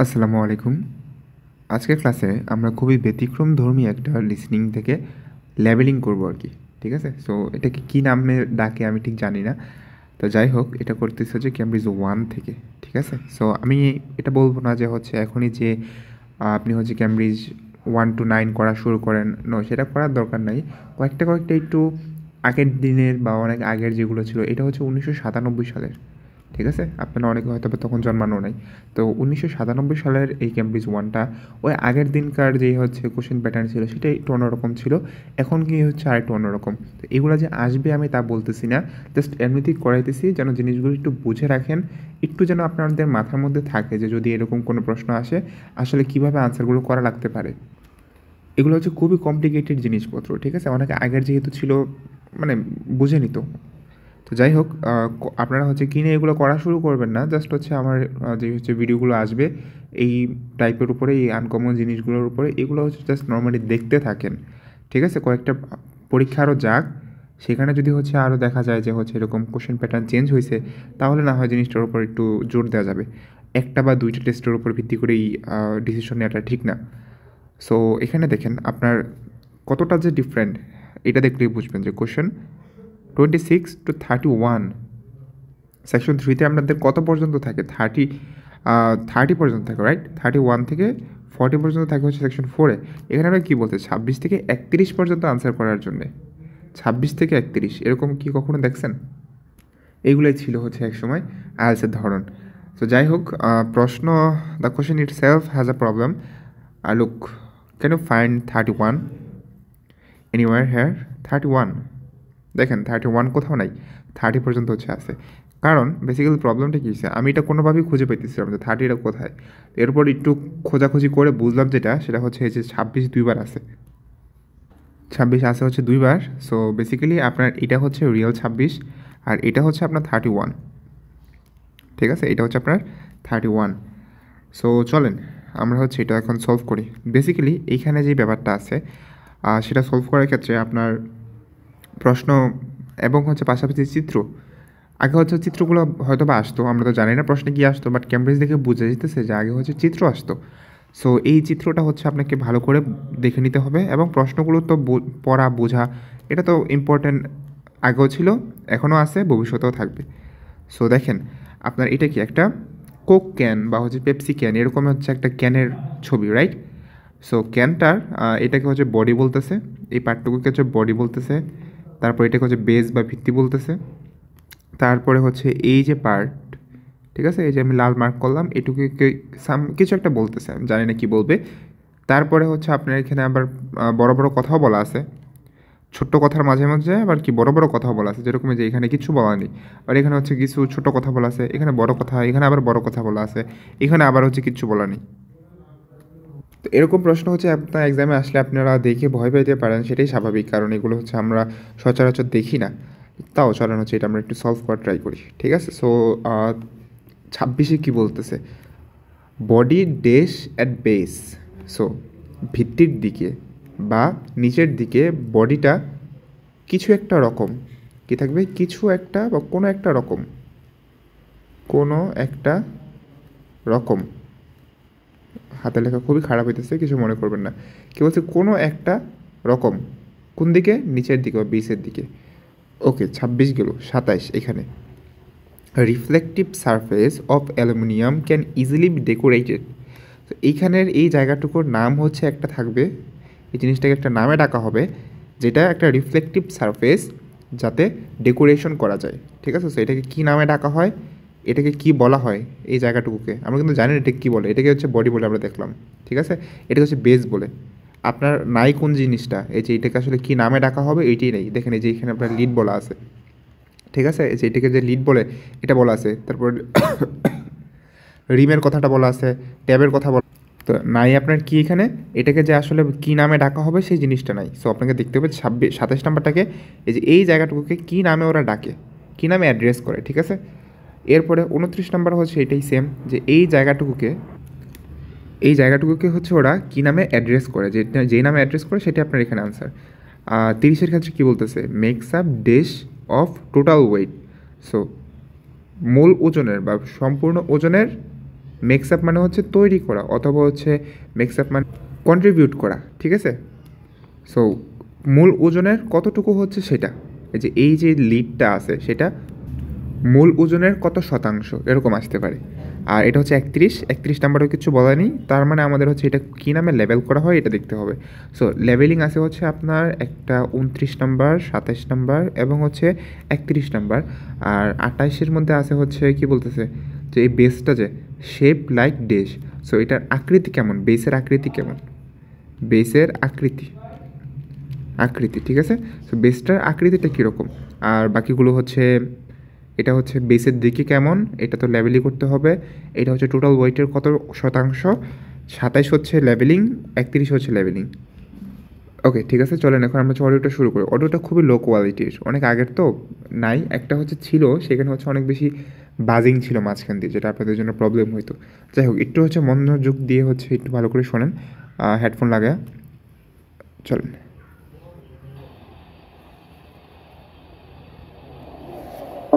আসসালামু আলাইকুম। আজকের ক্লাসে আমরা খুবই ব্যতিক্রমধর্মী একটা লিসনিং থেকে লেবেলিং করব আর কি। ঠিক আছে? সো এটাকে কী নামে ডাকে আমি ঠিক জানি না। তো যাই হোক, এটা করতেছে হচ্ছে ক্যামব্রিজ 1 থেকে। ঠিক আছে? সো আমি এটা বলবো না যে হচ্ছে এখনই যে আপনি হচ্ছে ক্যামব্রিজ 1 to 9 করা শুরু করেন। নো, সেটা করার দরকার নাই। কয়েকটা একটু আগের দিনের বা অনেক আগের যেগুলো ছিল, এটা হচ্ছে 1997 সালের। ঠিক আছে? আপনারা অনেকে হয়তো বা তখন জন্মানো নাই। তো 1997 সালের এই ক্যামব্রিজ 1টা ওই আগের দিনকার যেই হচ্ছে কোশ্চেন প্যাটার্ন ছিল সেটা একটু অন্যরকম ছিল। এখন কি হচ্ছে আরেকটু অন্যরকম। তো এগুলা যে আসবে আমি তা বলতেছি না। জাস্ট এমনিতেই করাইতেছি যেন জিনিসগুলো একটু বুঝে রাখেন। একটু যেন আপনাদের মাথার মধ্যে থাকে যে যদি এরকম কোনো প্রশ্ন আসে আসলে কীভাবে আনসারগুলো করা লাগতে পারে। এগুলো হচ্ছে খুবই কমপ্লিকেটেড জিনিসপত্র। ঠিক আছে? অনেক আগের যেহেতু ছিল, মানে বুঝে নিত। তো যাই হোক, আপনারা হচ্ছে কিনে এগুলো করা শুরু করবেন না। জাস্ট হচ্ছে আমার যে হচ্ছে ভিডিওগুলো আসবে এই টাইপের উপরে, এই আনকমন জিনিসগুলোর উপরে, এগুলো হচ্ছে জাস্ট নর্মালি দেখতে থাকেন। ঠিক আছে? কয়েকটা পরীক্ষা আরও যাক, সেখানে যদি হচ্ছে আরও দেখা যায় যে হচ্ছে এরকম কোশ্চেন প্যাটার্ন চেঞ্জ হয়েছে, তাহলে না হয় জিনিসটার উপর একটু জোর দেওয়া যাবে। একটা বা দুইটা টেস্টের উপর ভিত্তি করেই ডিসিশন নেওয়াটা ঠিক না। সো এখানে দেখেন আপনার কতটা যে ডিফারেন্ট, এটা দেখলেই বুঝবেন যে কোশ্চেন 26 to 31 সেকশন 3তে আপনাদের কত পর্যন্ত থাকে? 30 পর্যন্ত থাকে, রাইট? 31 থেকে 40 পর্যন্ত থাকে হচ্ছে সেকশন 4-এ। এখানে আমরা কী বলছে 26 থেকে 31 পর্যন্ত আনসার করার জন্যে। 26 থেকে 31 এরকম কি কখনো দেখছেন? এগুলোই ছিল হচ্ছে একসময় আইএলটিএসের ধরন। তো যাই হোক, প্রশ্ন, the question itself has a problem. Look, can you find 31 anywhere here? 31 দেখেন, 31 কোথাও নাই, 30 পর্যন্ত হচ্ছে আছে। কারণ বেসিক্যালি প্রবলেমটা কী হচ্ছে, আমি এটা কোনোভাবেই খুঁজে পাইতেছিলাম যে 30টা কোথায়। এরপর একটু খোঁজাখুঁজি করে বুঝলাম যেটা হচ্ছে এই যে 26 দুইবার আছে। 26 আছে হচ্ছে দুইবার। সো বেসিক্যালি আপনার এটা হচ্ছে রিয়েল 26, আর এটা হচ্ছে আপনার 31। ঠিক আছে? এটা হচ্ছে আপনার 31। সো চলেন আমরা হচ্ছে এটা এখন সলভ করি। বেসিক্যালি এইখানে যে ব্যাপারটা আছে সেটা সলভ করার ক্ষেত্রে আপনার প্রশ্ন এবং হচ্ছে পাশাপাশি চিত্র, আগে হচ্ছে চিত্রগুলো হয়তো বা আসতো, আমরা তো জানি না প্রশ্নে কী আসতো, বাট ক্যামব্রিজ দেখে বোঝা যেতেছে যে আগে হচ্ছে চিত্র আসতো। সো এই চিত্রটা হচ্ছে আপনাকে ভালো করে দেখে নিতে হবে, এবং প্রশ্নগুলো তো পড়া বোঝা এটা তো ইম্পর্ট্যান্ট, আগেও ছিল, এখনও আছে, ভবিষ্যতেও থাকবে। সো দেখেন, আপনার এটা কি একটা কোক ক্যান বা হচ্ছে পেপসি ক্যান, এরকম হচ্ছে একটা ক্যানের ছবি, রাইট? সো ক্যানটার এটাকে হচ্ছে বডি বলতেছে, এই পার্টটুকুকে হচ্ছে বডি বলতেছে, তারপর এটাকে হচ্ছে বেস বা ভিত্তি বলতেছে, তারপরে হচ্ছে এই যে পার্ট, ঠিক আছে, এই যে আমি লাল মার্ক করলাম, এটুকুকে কিছু একটা বলতেছে, আমি জানি না কী বলবে। তারপরে হচ্ছে আপনার এখানে আবার বড় বড় কথাও বলা আছে, ছোট্ট কথার মাঝে মাঝে আবার কি বড় বড় কথাও বলা আছে, যেরকম যে এখানে কিছু বলা নেই, আর এখানে হচ্ছে কিছু ছোট কথা বলা আছে, এখানে বড় কথা, এখানে আবার বড় কথা বলা আছে, এখানে আবার হচ্ছে কিচ্ছু বলা নেই। তো এরকম প্রশ্ন হচ্ছে আপনার এক্সামে আসলে আপনারা দেখে ভয় পেতে পারেন, সেটাই স্বাভাবিক, কারণ এগুলো হচ্ছে আমরা সচরাচর দেখি না। তাও চলেন হচ্ছে এটা আমরা একটু সলভ করার ট্রাই করি। ঠিক আছে? সো 26-এ কী বলতেছে, body dash at base. So ভিত্তির দিকে বা নিচের দিকে বডিটা কিছু একটা রকম, কি থাকবে? কিছু একটা বা কোনো একটা রকম, কোনো একটা রকম। হাতে লেখা খুবই খারাপ হইতেছে, কিছু মনে করবেন না। কি বলছে? কোনো একটা রকম, কোন দিকে? নিচের দিকে বা বেসের দিকে। ওকে, 26 গেল, 27 এখানে, reflective surface of aluminium can easily B decorated. তো এইখানের এই জায়গাটুকুর নাম হচ্ছে একটা থাকবে, এই জিনিসটাকে একটা নামে ডাকা হবে, যেটা একটা রিফ্লেকটিভ সারফেস, যাতে ডেকোরেশন করা যায়। ঠিক আছে? সো এটাকে কী নামে ডাকা হয়, এটাকে কি বলা হয়, এই জায়গাটুকুকে আমরা কিন্তু জানি না এটাকে কী বলে। এটাকে হচ্ছে বডি বলে আমরা দেখলাম। ঠিক আছে? এটাকে হচ্ছে বেস বলে। আপনার নাই কোন জিনিসটা, এই যে এটাকে আসলে কী নামে ডাকা হবে এইটাই নেই। দেখেন এই যে এখানে আপনার লিড বলা আছে, ঠিক আছে, যে এটাকে যে লিড বলে এটা বলা আছে, তারপর রিমের কথাটা বলা আছে, ট্যাবের কথা বলা, তো নাই আপনার কি এখানে, এটাকে যে আসলে কী নামে ডাকা হবে সেই জিনিসটা নাই। সো আপনাকে দেখতে হবে 27 নাম্বারটাকে, এই যে এই জায়গাটুকুকে কী নামে ওরা ডাকে, কী নামে অ্যাড্রেস করে। ঠিক আছে? এরপরে 29 নাম্বার হচ্ছে এটাই সেম, যে এই জায়গাটুকুকে হচ্ছে ওরা কী নামে অ্যাড্রেস করে, যেই নামে অ্যাড্রেস করে সেটা আপনার এখানে আনসার। 30-এর ক্ষেত্রে কী বলতেছে, makes up dash of total weight. So মূল ওজনের বা সম্পূর্ণ ওজনের মেক্স আপ মানে হচ্ছে তৈরি করা, অথবা হচ্ছে মেক্স আপ মানে কন্ট্রিবিউট করা, ঠিক আছে। সো মূল ওজনের কতটুকু হচ্ছে সেটা, এই যে লিডটা আছে সেটা মূল ওজনের কত শতাংশ এরকম আসতে পারে। আর এটা হচ্ছে 31 নাম্বারও কিছু বলা নেই, তার মানে আমাদের হচ্ছে এটা কী নামে লেবেল করা হয় এটা দেখতে হবে। সো লেবেলিং আছে হচ্ছে আপনার একটা 29 নাম্বার, 27 নাম্বার এবং হচ্ছে 31 নাম্বার। আর 28-এর মধ্যে আছে হচ্ছে কি বলতেছে যে এই বেসটা যে শেপ লাইক ডেশ, সো এটার আকৃতি কেমন, বেসের আকৃতি কেমন, বেসের আকৃতি ঠিক আছে। সো বেসটার আকৃতিটা কীরকম, আর বাকিগুলো হচ্ছে এটা হচ্ছে বেসের দিকে কেমন, এটা তো লেবেলই করতে হবে। এটা হচ্ছে টোটাল ওয়েটের কত শতাংশ, 27 হচ্ছে লেবেলিং, 31 হচ্ছে লেবেলিং। ওকে ঠিক আছে, চলেন এখন আমরা অডিওটা শুরু করি। অডিওটা খুবই লো কোয়ালিটির, অনেক আগের তো নাই, একটা হচ্ছে ছিল সেখানে হচ্ছে অনেক বেশি বাজিং ছিল মাঝখান দিয়ে, যেটা আপনাদের জন্য প্রবলেম হইতো। যাই হোক, একটু হচ্ছে মনোযোগ দিয়ে হচ্ছে একটু ভালো করে শোনেন, হেডফোন লাগায় চলেন।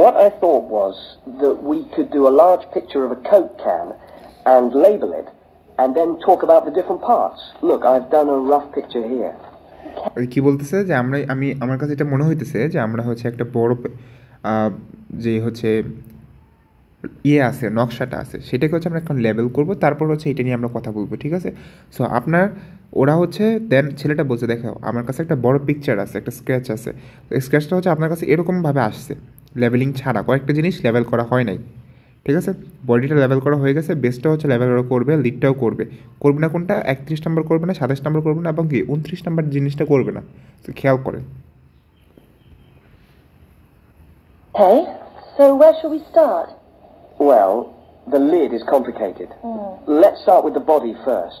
What I thought was that we could do a large picture of a Coke can and label it, and then talk about the different parts. Look, I've done a rough picture here. কি বলতেছে যে আমার কাছে এটা মনে হইতেছে যে আমরা হচ্ছে একটা বড় যে হচ্ছে আছে নকশাটা আছে সেটাকে হচ্ছে আমরা এখন লেবেল করব, তারপর হচ্ছে এটা নিয়ে আমরা কথা বলবো, ঠিক আছে। সো ওরা হচ্ছে দেন ছেলেটা বলছে দেখো আমার কাছে একটা বড় পিকচার আছে, একটা স্কেচ আছে, তো স্কেচটা হচ্ছে আপনার কাছে এরকমভাবে আসছে, লেবেলিং ছাড়া কয়েকটা জিনিস লেবেল করা হয় নাই, ঠিক আছে। বডিটা লেবেল করা হয়ে গেছে, বেসটা হচ্ছে লেবেল করবে, লিডটাও করবে না কোনটা 31 নাম্বার করবে না, 27 নাম্বার করবে না, এবং কি 29 নাম্বার জিনিসটা করবে না, তো খেয়াল করেন। Okay, so where shall we start? Well, the lid is complicated. Let's start with the body first.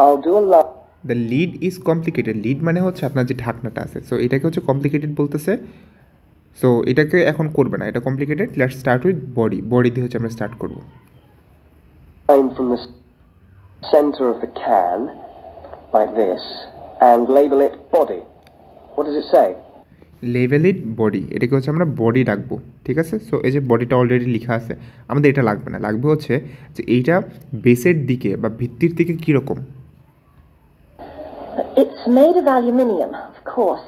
I'll do a lot. The lead is complicated, lead মানে হচ্ছে আপনার যে ঢাকনাটা আছে, সো এটাকে হচ্ছে কমপ্লিকেটেড বলতেছে। সো এটাকে এখন করবে না, এটা complicated. Let's start with body দিয়ে হচ্ছে আমরা স্টার্ট করব। Line from the center of the can, like this, and label it body. What does it say? Level it body, এটাকে হচ্ছে আমরা বডি রাখবো, ঠিক আছে। সো এই যে বডিটা অলরেডি লেখা আছে, আমাদের এটা লাগবে না, লাগবে হচ্ছে যে এইটা বেসের দিকে বা ভিত্তির দিকে কীরকম। It's made of aluminium, of course,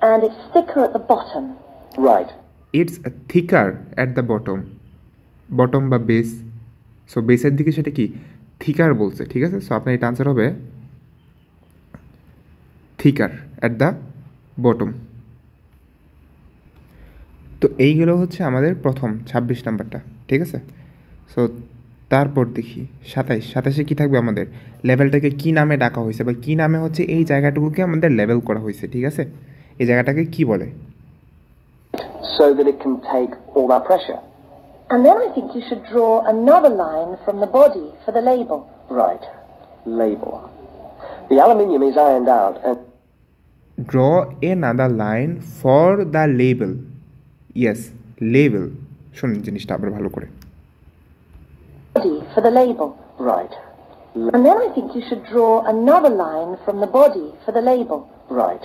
and it's thicker at the bottom. Right. It's থিকার at the bottom বা বেস। সো বেসের দিকে সেটা কি থিকার বলছে, ঠিক আছে। সো আপনার এটা আনসার হবে থিকার অ্যাট দ্য বটম। তো এইগুলো হচ্ছে আমাদের প্রথম 26 নাম্বারটা, ঠিক আছে। সো তারপর দেখি 27-এ কী থাকবে, আমাদের লেভেলটাকে কী নামে ডাকা হয়েছে বা কী নামে হচ্ছে এই জায়গাটুকুকে আমাদের লেভেল করা হয়েছে, ঠিক আছে। এই জায়গাটাকে কি বলে? So that it can take all that pressure. And then I think you should draw another line from the body for the label. Right. Label. The aluminium is ironed out and Draw another line for the label. Yes, label. শুনুন জিনিসটা আবার ভালো করে। Body for the label. right. And then I think you should draw another line from the body for the label. Right.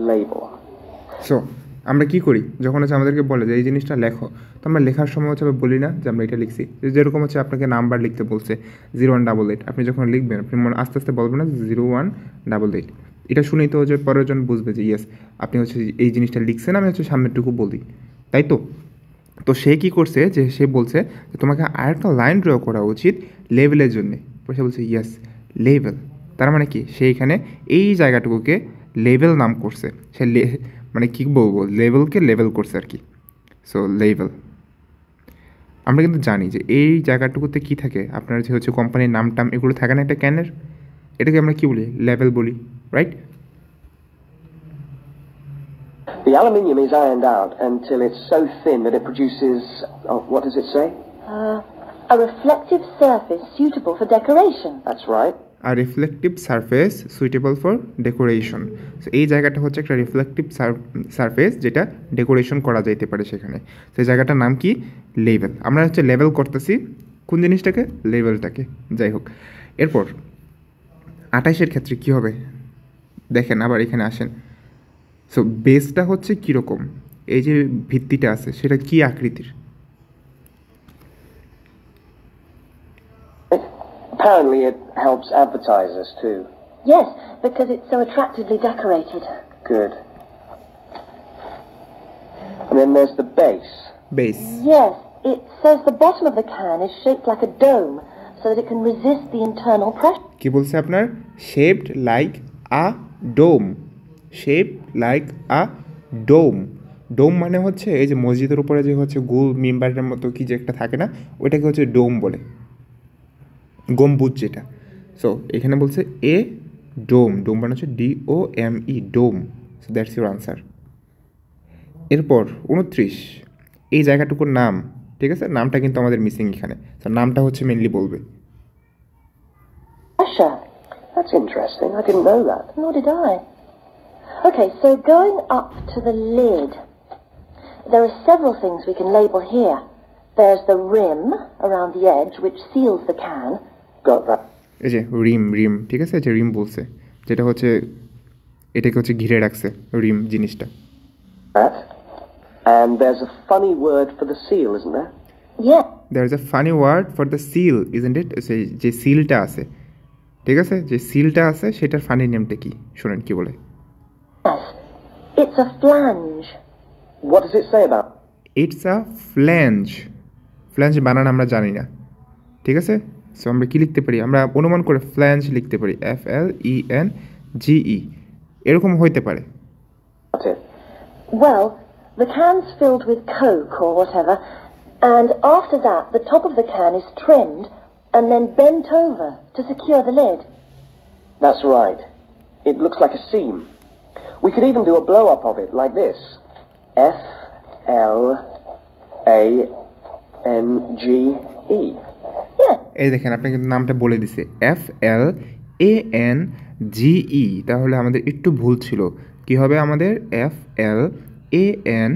Label. So আমরা কি করি যখন হচ্ছে আমাদেরকে বলে যে এই জিনিসটা লেখো, তো আমরা লেখার সময় হচ্ছে বলি না যে আমরা এটা লিখছি। যেরকম হচ্ছে আপনাকে নাম্বার লিখতে বলছে 0188, আপনি যখন লিখবেন আপনি আস্তে আস্তে বলবেন না 0188। এটা শুনেই তো যে পরের জন বুঝবে যে ইয়েস আপনি হচ্ছে এই জিনিসটা লিখছেন, আমি হচ্ছে সামনেরটুকু বলি, তাই তো। তো সে কী করছে যে সে বলছে যে তোমাকে আরেকটা লাইন ড্র করা উচিত লেভেলের জন্যে। সে বলছে ইয়েস লেভেল, তার মানে কি সে এখানে এই জায়গাটুকুকে লেভেল নাম করছে, সে মানে কী বলবো লেভেলকে লেভেল করছে আর কি। সো লেভেল আমরা কিন্তু জানি যে এই জায়গাটুকুতে কী থাকে, আপনার যে হচ্ছে কোম্পানির নাম টাম এগুলো থাকে না একটা ক্যানের, এটাকে আমরা কী বলি লেভেল বলি, right. The aluminium is ironed out until it's so thin that it produces, what does it say? A reflective surface suitable for decoration. That's right. আর reflective surface suitable for decoration. So এই জায়গাটা হচ্ছে একটা reflective surface যেটা decoration করা যাইতে পারে সেখানে। সেই জায়গাটার নাম কি লেভেল। আমরা হচ্ছে লেভেল করতেছি কোন জিনিসটাকে, লেভেলটাকে। যাই হোক, এরপর 28-এর ক্ষেত্রে কী হবে দেখেন, আবার এখানে আসেন। সো বেসটা হচ্ছে কীরকম, এই যে ভিত্তিটা আছে সেটা কি আকৃতির, Apparently it helps advertisers too. Yes, because it's so attractively decorated. Good. And then there's the base. Base. Yes, it says the bottom of the can is shaped like a dome so that it can resist the internal pressure. কি বলছে আপনার shaped like a dome, shaped like a dome. ডোম মানে হচ্ছে এই যে মসজিদের উপরে যে হচ্ছে গোল মিম্বারের মতো কি যে একটা থাকে না, ওইটাকে হচ্ছে ডোম বলে, গম্বুজ যেটা। সো এখানে বলছে এ ডোম, ডোম মানে হচ্ছে DOME, dome. So that's your answer. এরপর 29, এই জায়গাটুকুর নাম, ঠিক আছে, নামটা কিন্তু আমাদের মিসিং এখানে। তো নামটা হচ্ছে মেনলি বলবে। Pressure. That's interesting. I didn't know that. Nor did I. Okay, so going up to the lid, there are several things we can label here. There's the rim around the edge, which seals the can. Got that. এই যে রিম, ঠিক আছে, যে রিম বলছে, যেটা হচ্ছে এটাকে হচ্ছে ঘিরে রাখছে রিম জিনিসটা। That. And there's a funny word for the seal, isn't there? Yeah. There is a funny word for the seal, isn't it? যে সিলটা আছে, ঠিক আছে, যে সিলটা আছে সেটার ফানি নেমটা কি শুনেন কি বলে। Yes. It's a flange. What does it say about? It's a flange. Flange বানান আমরা জানি না, ঠিক আছে। সো আমরা কি লিখতে পারি, আমরা অনুমান করে ফ্ল্যাঞ্জ লিখতে পারি, FLENGE, এরকম হইতে পারে। It. Well, the can's filled with Coke or whatever, and after that, the top of the can is trimmed and then bent over to secure the lid. That's right. It looks like a seam. We could even do a blow-up of it, like this. FLANGE. Yeah. এই দেখেন আপনাকে কিন্তু নামটা বলে দিছে, FLANGE। তাহলে আমাদের একটু ভুল ছিল, কি হবে আমাদের FLANGE।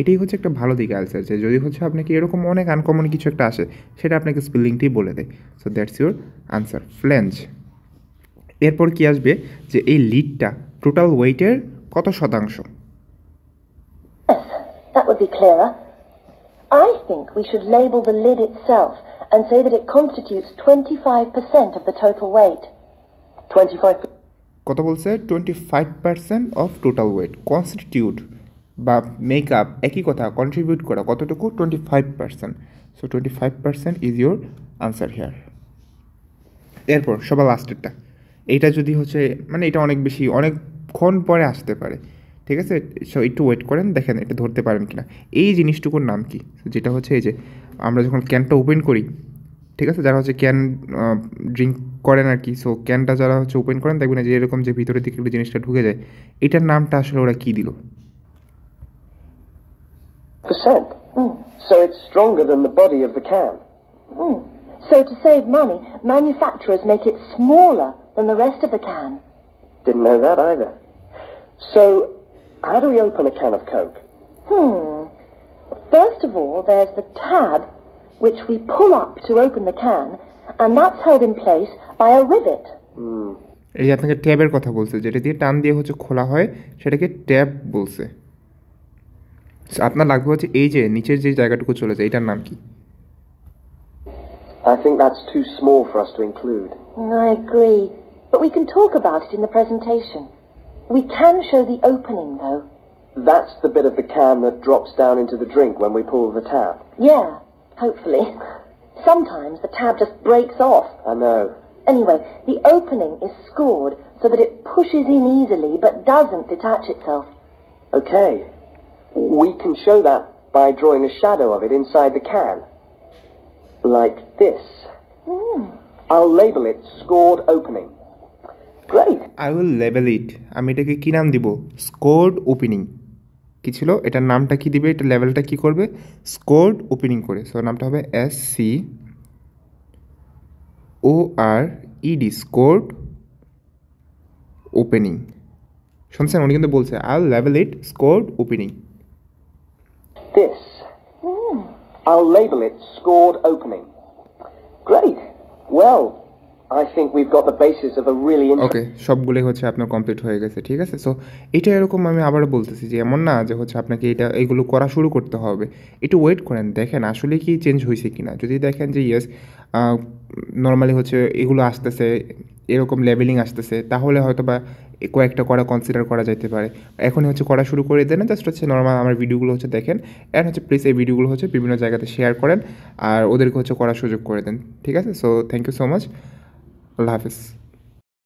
এটাই হচ্ছে একটা ভালো দিক আনসার, যে যদি হচ্ছে আপনাকে এরকম অনেক আনকমন কিছু একটা আসে, সেটা আপনাকে স্পেলিংটাই বলে দেয়। So that's your answer, flange. এরপর কি আসবে, যে এই লিডটা টোটাল ওয়েটের কত শতাংশ? Yes, that would be clearer. I think we should label the lid itself and say that it constitutes 25% of the total weight. 25. কত বলছে? 25% অফ টোটাল ওয়েট। কনস্টিটিউট বা মেক আপ একই কথা, কন্ট্রিবিউট করা কতটুকু? 25%। So 25% is your answer here. এরপর সবার লাস্টেরটা, এইটা যদি হচ্ছে মানে এটা অনেক বেশি অনেকক্ষণ পরে আসতে পারে, ঠিক আছে। সো একটু ওয়েট করেন, দেখেন এটা ধরতে পারেন কিনা। এই জিনিসটুকুর নাম কি? যেটা হচ্ছে এই যে আমরা যখন ক্যানটা ওপেন করি, ঠিক আছে, যারা হচ্ছে ক্যান ড্রিঙ্ক করেন আর কি, সো ক্যানটা যারা হচ্ছে ওপেন করেন দেখবেন যে এরকম যে ভিতরের দিকে একটু জিনিসটা ঢুকে যায়, এটার নামটা আসলে ওরা কী দিল? Percent. So it's stronger than the body of the can. So to save money, manufacturers make it smaller than the rest of the can. Didn't know that either. So, how do we open a can of Coke? First of all, there's the tab, which we pull up to open the can, and that's held in place by a rivet. এই যে আপনাকে ট্যাবের কথা বলছে, যেটা দিয়ে টান দিয়ে হচ্ছে খোলা হয়, সেটাকে ট্যাব বলছে। আপনার লাগবে হচ্ছে এই যে নিচের যে জায়গাটুকু চলে যায়, এটার নাম কি? I think that's too small for us to include. I agree, but we can talk about it in the presentation. We can show the opening, though. That's the bit of the can that drops down into the drink when we pull the tab. Yeah, hopefully. Sometimes the tab just breaks off. I know. Anyway, the opening is scored so that it pushes in easily but doesn't detach itself. Okay. We can show that by drawing a shadow of it inside the can. Like this. I'll label it scored opening. Great. I will label it. আমি এটাকে কী নাম দিব? Scored opening. কী ছিল? এটার নামটা কি দিবে? এটা লেভেলটা কি করবে? স্কোর্ড ওপেনিং করে। সো নামটা হবে SCORED, স্কোর্ড ওপেনিং। শুনছেন, উনি কিন্তু বলছে I'll label it scored opening. This. I'll label it scored opening. Great. Well, I think we've got the basis of a really ওকে, সবগুলোই হচ্ছে আপনার কমপ্লিট হয়ে গেছে, ঠিক আছে। সো এটা এরকম আমি আবারও বলতেছি যে এমন না যে হচ্ছে আপনাকে এগুলো করা শুরু করতে হবে, একটু ওয়েট করেন, দেখেন আসলে কি চেঞ্জ হয়েছে কি না। যদি দেখেন যে ইয়েস নর্মালি হচ্ছে এগুলো আসতেছে, এরকম লেভেলিং আসতেছে, তাহলে হয়তো বা কয়েকটা করা কনসিডার করা যেতে পারে। এখনই হচ্ছে করা শুরু করে দেন না, জাস্ট হচ্ছে নর্মাল আমার ভিডিওগুলো হচ্ছে দেখেন, অ্যান্ড হচ্ছে প্লিজ এই ভিডিওগুলো হচ্ছে বিভিন্ন জায়গাতে শেয়ার করেন আর ওদেরকে হচ্ছে করার সুযোগ করে দেন, ঠিক আছে। So thank you so much, আল্লাহ হাফিজ।